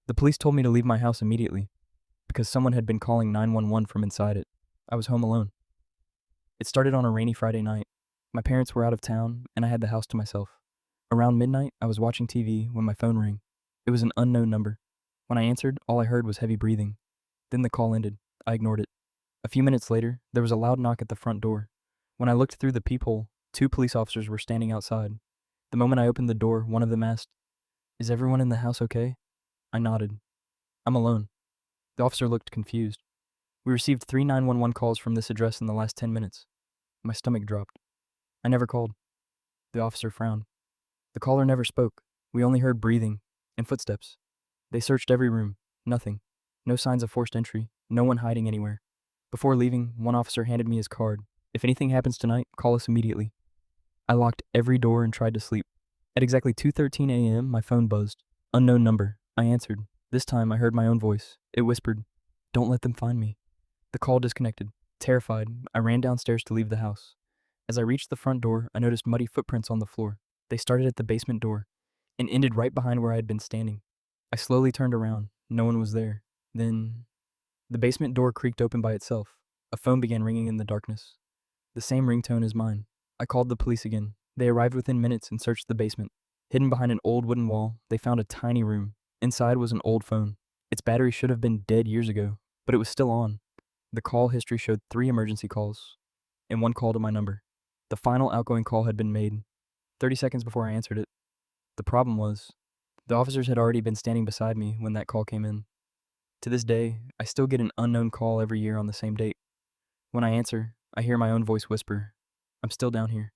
The police told me to leave my house immediately because someone had been calling 911 from inside it. I was home alone. It started on a rainy Friday night. My parents were out of town, and I had the house to myself. Around midnight, I was watching TV when my phone rang. It was an unknown number. When I answered, all I heard was heavy breathing. Then the call ended. I ignored it. A few minutes later, there was a loud knock at the front door. When I looked through the peephole, 2 police officers were standing outside. The moment I opened the door, one of them asked, "Is everyone in the house okay?" I nodded. "I'm alone." The officer looked confused. "We received 3 911 calls from this address in the last 10 minutes. My stomach dropped. "I never called." The officer frowned. "The caller never spoke. We only heard breathing and footsteps. They searched every room. Nothing. No signs of forced entry. No one hiding anywhere. Before leaving, one officer handed me his card. If anything happens tonight, call us immediately." I locked every door and tried to sleep. At exactly 2:13 a.m., my phone buzzed. Unknown number. I answered. This time, I heard my own voice. It whispered, "Don't let them find me." The call disconnected. Terrified, I ran downstairs to leave the house. As I reached the front door, I noticed muddy footprints on the floor. They started at the basement door and ended right behind where I had been standing. I slowly turned around. No one was there. Then, the basement door creaked open by itself. A phone began ringing in the darkness. The same ringtone as mine. I called the police again. They arrived within minutes and searched the basement. Hidden behind an old wooden wall, they found a tiny room. Inside was an old phone. Its battery should have been dead years ago, but it was still on. The call history showed 3 emergency calls and 1 call to my number. The final outgoing call had been made 30 seconds before I answered it. The problem was, the officers had already been standing beside me when that call came in. To this day, I still get an unknown call every year on the same date. When I answer, I hear my own voice whisper, "I'm still down here."